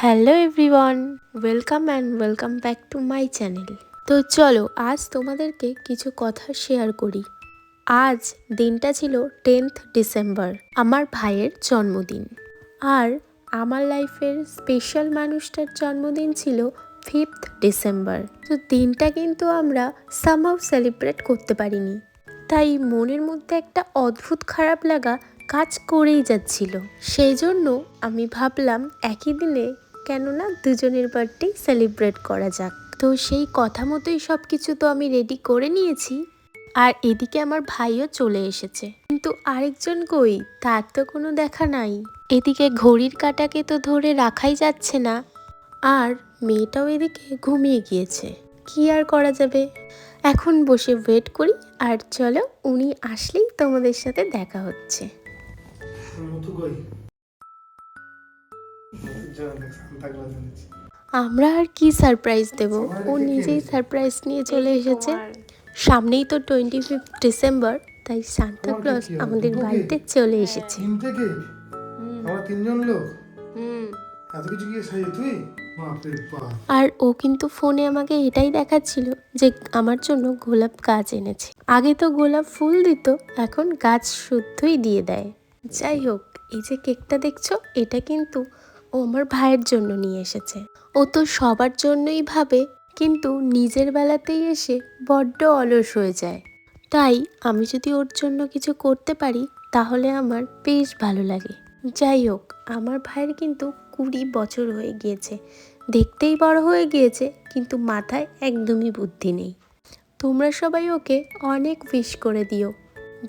Hello everyone, welcome back to my channel. তো চলো আজ তোমাদেরকে কিছু কথা শেয়ার করি। আজ দিনটা ছিল 10th ডিসেম্বর, আমার ভাইয়ের জন্মদিন। আর আমার লাইফের স্পেশাল মানুষটার জন্মদিন ছিল 5th ডিসেম্বর। তো দিনটা কিন্তু আমরা সামহাউ সেলিব্রেট করতে পারিনি, তাই মনের মধ্যে একটা অদ্ভুত খারাপ লাগা কাজ করেই যাচ্ছিল। সেই জন্য আমি ভাবলাম একই দিনে কেননা দুজনের বার্থডে সেলিব্রেট করা যাক। তো সেই কথা মতোই সব কিছু তো আমি রেডি করে নিয়েছি। আর এদিকে আমার ভাইও চলে এসেছে, কিন্তু আরেকজন কই, তার তো কোনো দেখা নাই। এদিকে ঘড়ির কাঁটাকে তো ধরে রাখাই যাচ্ছে না, আর মেয়েটাও এদিকে ঘুমিয়ে গিয়েছে। কি আর করা যাবে, এখন বসে ওয়েট করি। আর চলো উনি আসলেই তোমাদের সাথে দেখা হচ্ছে। আমরা আর কি সারপ্রাইজ দেব, ও নিজেই সারপ্রাইজ নিয়ে চলে এসেছে। সামনেই তো 25th ডিসেম্বর, তাই সান্তা ক্লজ আমাদের বাড়িতে চলে এসেছে। আর ও কিন্তু ফোনে আমাকে এটাই দেখাচ্ছিল যে আমার জন্য গোলাপ গাছ এনেছে। আগে তো গোলাপ ফুল দিত, এখন গাছ শুদ্ধই দিয়ে দেয়। যাই হোক, এই যে কেকটা দেখছো, এটা কিন্তু ও আমার ভাইয়ের জন্য নিয়ে এসেছে। ও তো সবার জন্যই ভাবে, কিন্তু নিজের বেলাতেই এসে বড্ড অলস হয়ে যায়। তাই আমি যদি ওর জন্য কিছু করতে পারি তাহলে আমার বেশ ভালো লাগে। যাই হোক, আমার ভাইয়ের কিন্তু 20 বছর হয়ে গিয়েছে, দেখতেই বড় হয়ে গিয়েছে, কিন্তু মাথায় একদমই বুদ্ধি নেই। তোমরা সবাই ওকে অনেক উইশ করে দিও,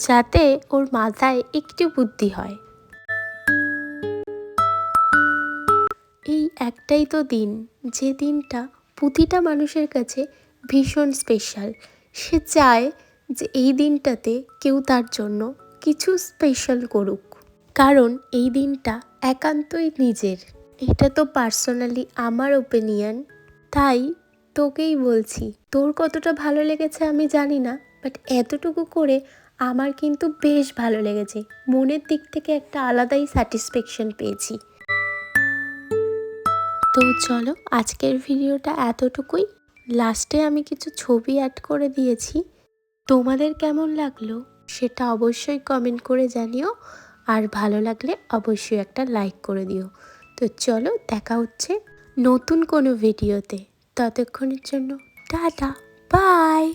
যাতে ওর মাথায় একটু বুদ্ধি হয়। এই একটাই তো দিন, যে দিনটা প্রতিটা মানুষের কাছে ভীষণ স্পেশাল। সে চায় যে এই দিনটাতে কেউ তার জন্য কিছু স্পেশাল করুক, কারণ এই দিনটা একান্তই নিজের। এটা তো পার্সোনালি আমার ওপিনিয়ন, তাই তোকেই বলছি। তোর কতটা ভালো লেগেছে আমি জানি না, বাট এতটুকু করে আমার কিন্তু বেশ ভালো লেগেছে। মনের দিক থেকে একটা আলাদাই স্যাটিসফ্যাকশন পেয়েছি। তো চলো আজকের ভিডিওটা এতটুকুই। লাস্টে আমি কিছু ছবি অ্যাড করে দিয়েছি, তোমাদের কেমন লাগলো সেটা অবশ্যই কমেন্ট করে জানিও। আর ভালো লাগলে অবশ্যই একটা লাইক করে দিও। তো চলো দেখা হচ্ছে নতুন কোনো ভিডিওতে, ততক্ষণের জন্য টাটা, বাই।